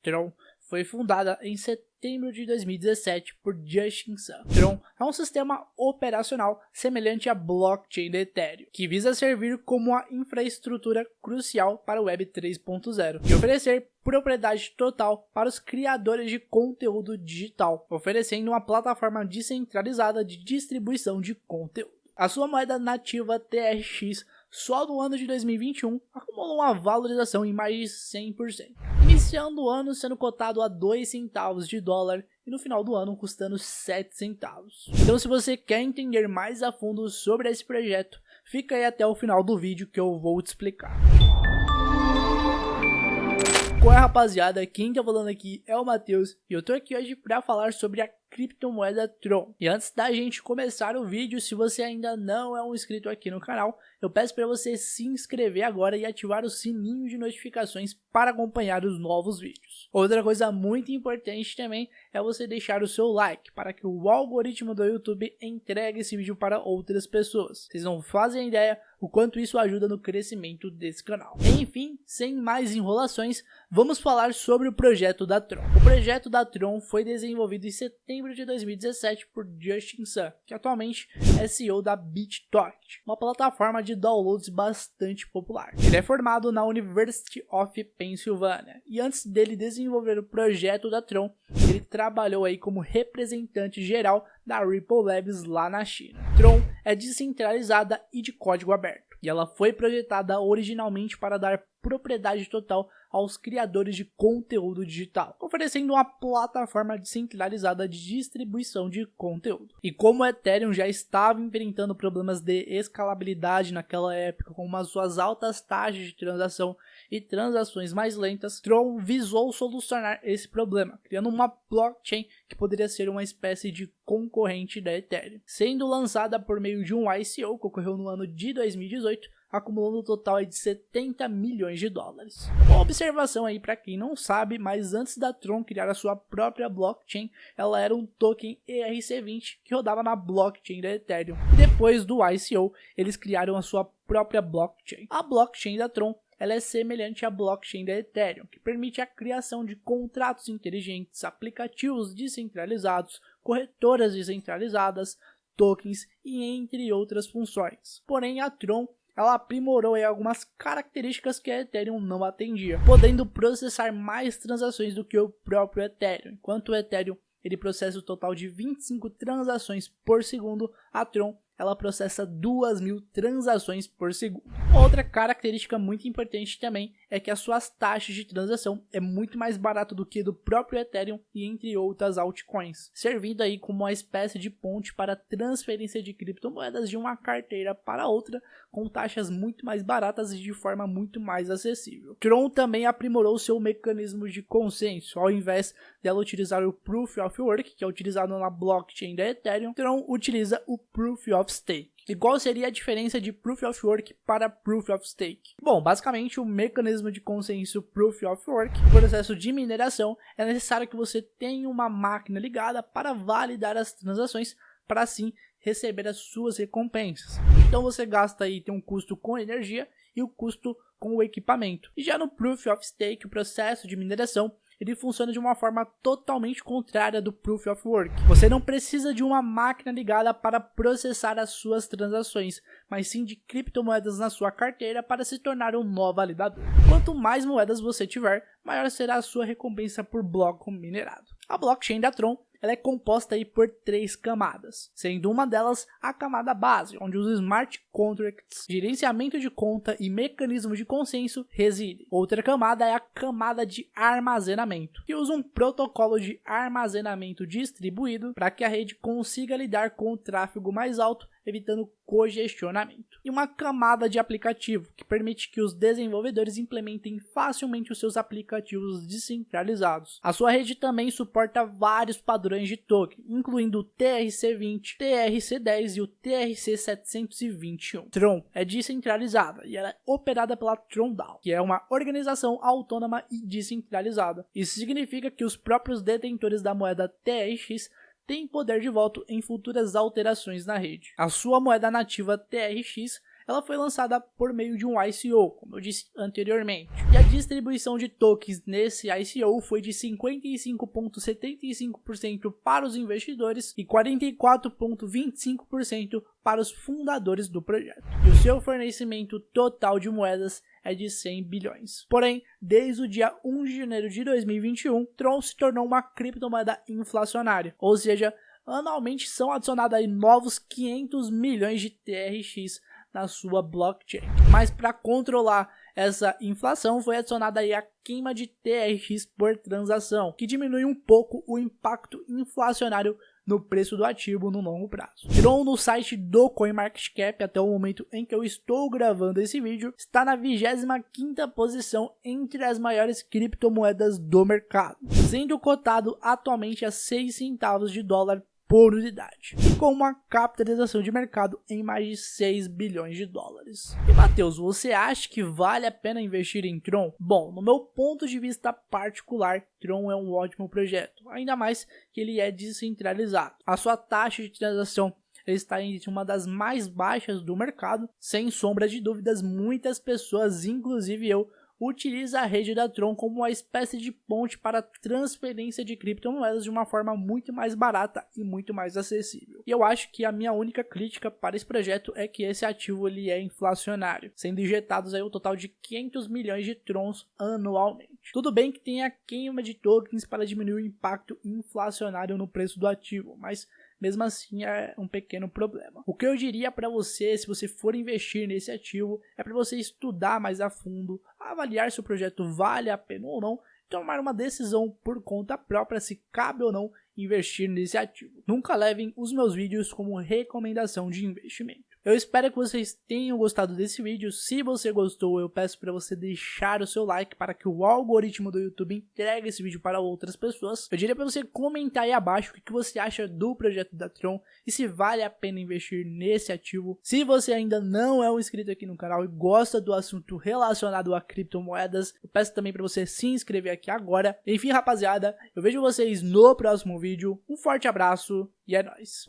Tron foi fundada em setembro de 2017 por Justin Sun. Tron é um sistema operacional semelhante à blockchain da Ethereum, que visa servir como a infraestrutura crucial para o Web 3.0 e oferecer propriedade total para os criadores de conteúdo digital, oferecendo uma plataforma descentralizada de distribuição de conteúdo. A sua moeda nativa TRX só no ano de 2021 acumulou uma valorização em mais de 100%, iniciando o ano sendo cotado a 2 centavos de dólar e no final do ano custando 7 centavos. Então, se você quer entender mais a fundo sobre esse projeto, fica aí até o final do vídeo que eu vou te explicar. Qual é, rapaziada? Quem tá falando aqui é o Matheus e eu tô aqui hoje para falar sobre a criptomoeda Tron. E antes da gente começar o vídeo, se você ainda não é um inscrito aqui no canal, eu peço para você se inscrever agora e ativar o sininho de notificações para acompanhar os novos vídeos. Outra coisa muito importante também é você deixar o seu like para que o algoritmo do YouTube entregue esse vídeo para outras pessoas. Vocês não fazem ideia o quanto isso ajuda no crescimento desse canal. Enfim, sem mais enrolações, vamos falar sobre o projeto da Tron. O projeto da Tron foi desenvolvido em setembro de 2017 por Justin Sun, que atualmente é CEO da BitTorrent, uma plataforma de downloads bastante popular. Ele é formado na University of Pennsylvania e antes dele desenvolver o projeto da Tron, ele trabalhou aí como representante geral da Ripple Labs lá na China. Tron é descentralizada e de código aberto, e ela foi projetada originalmente para dar propriedade total aos criadores de conteúdo digital, oferecendo uma plataforma descentralizada de distribuição de conteúdo. E como o Ethereum já estava enfrentando problemas de escalabilidade naquela época, com as suas altas taxas de transação e transações mais lentas, Tron visou solucionar esse problema, criando uma blockchain que poderia ser uma espécie de concorrente da Ethereum, sendo lançada por meio de um ICO que ocorreu no ano de 2018, acumulando um total de 70 milhões de dólares. Uma observação aí para quem não sabe, mas antes da Tron criar a sua própria blockchain, ela era um token ERC20 que rodava na blockchain da Ethereum. E depois do ICO, eles criaram a sua própria blockchain. A blockchain da Tron ela é semelhante à blockchain da Ethereum, que permite a criação de contratos inteligentes, aplicativos descentralizados, corretoras descentralizadas, tokens e entre outras funções. Porém, a Tron ela aprimorou aí algumas características que a Ethereum não atendia, podendo processar mais transações do que o próprio Ethereum. Enquanto o Ethereum ele processa o total de 25 transações por segundo, a Tron ela processa 2.000 transações por segundo. Outra característica muito importante também é que as suas taxas de transação é muito mais barato do que do próprio Ethereum e entre outras altcoins, servindo aí como uma espécie de ponte para transferência de criptomoedas de uma carteira para outra com taxas muito mais baratas e de forma muito mais acessível. Tron também aprimorou seu mecanismo de consenso. Ao invés dela utilizar o Proof of Work, que é utilizado na blockchain da Ethereum, Tron utiliza o Proof of Stake. E qual seria a diferença de Proof of Work para Proof of Stake? Bom, basicamente o mecanismo de consenso Proof of Work, no processo de mineração, é necessário que você tenha uma máquina ligada para validar as transações para assim receber as suas recompensas. Então você gasta aí, tem um custo com energia e o custo com o equipamento. E já no Proof of Stake, o processo de mineração, ele funciona de uma forma totalmente contrária do Proof of Work. Você não precisa de uma máquina ligada para processar as suas transações, mas sim de criptomoedas na sua carteira para se tornar um nó validador. Quanto mais moedas você tiver, maior será a sua recompensa por bloco minerado. A blockchain da Tron ela é composta aí por 3 camadas, sendo uma delas a camada base, onde os smart contracts, gerenciamento de conta e mecanismo de consenso residem. Outra camada é a camada de armazenamento, que usa um protocolo de armazenamento distribuído para que a rede consiga lidar com o tráfego mais alto, evitando congestionamento. E uma camada de aplicativo, que permite que os desenvolvedores implementem facilmente os seus aplicativos descentralizados. A sua rede também suporta vários padrões de token, incluindo o TRC20, TRC10 e o TRC721. Tron é descentralizada e ela é operada pela TronDAO, que é uma organização autônoma e descentralizada. Isso significa que os próprios detentores da moeda TRX tem poder de voto em futuras alterações na rede. A sua moeda nativa TRX ela foi lançada por meio de um ICO, como eu disse anteriormente. E a distribuição de tokens nesse ICO foi de 55,75% para os investidores e 44,25% para os fundadores do projeto. E o seu fornecimento total de moedas é de 100 bilhões. Porém, desde o dia 1 de janeiro de 2021, Tron se tornou uma criptomoeda inflacionária, ou seja, anualmente são adicionados aí novos 500 milhões de TRX na sua blockchain. Mas para controlar essa inflação foi adicionada aí a queima de TRX por transação, que diminui um pouco o impacto inflacionário no preço do ativo no longo prazo. Tron, no site do CoinMarketCap, até o momento em que eu estou gravando esse vídeo, está na 25ª posição entre as maiores criptomoedas do mercado, sendo cotado atualmente a 6 centavos de dólar por unidade, e com uma capitalização de mercado em mais de 6 bilhões de dólares. E Matheus, você acha que vale a pena investir em Tron? Bom, no meu ponto de vista particular, Tron é um ótimo projeto, ainda mais que ele é descentralizado. A sua taxa de transação está entre uma das mais baixas do mercado, sem sombra de dúvidas. Muitas pessoas, inclusive eu, utiliza a rede da Tron como uma espécie de ponte para transferência de criptomoedas de uma forma muito mais barata e muito mais acessível. E eu acho que a minha única crítica para esse projeto é que esse ativo ele é inflacionário, sendo injetados aí um total de 500 milhões de Trons anualmente. Tudo bem que tem a queima de tokens para diminuir o impacto inflacionário no preço do ativo, mas mesmo assim é um pequeno problema. O que eu diria para você, se você for investir nesse ativo, é para você estudar mais a fundo, avaliar se o projeto vale a pena ou não, tomar uma decisão por conta própria se cabe ou não investir nesse ativo. Nunca levem os meus vídeos como recomendação de investimento. Eu espero que vocês tenham gostado desse vídeo. Se você gostou, eu peço para você deixar o seu like para que o algoritmo do YouTube entregue esse vídeo para outras pessoas. Eu diria para você comentar aí abaixo o que você acha do projeto da Tron e se vale a pena investir nesse ativo. Se você ainda não é um inscrito aqui no canal e gosta do assunto relacionado a criptomoedas, eu peço também para você se inscrever aqui agora. Enfim, rapaziada, eu vejo vocês no próximo vídeo. Um forte abraço e é nóis!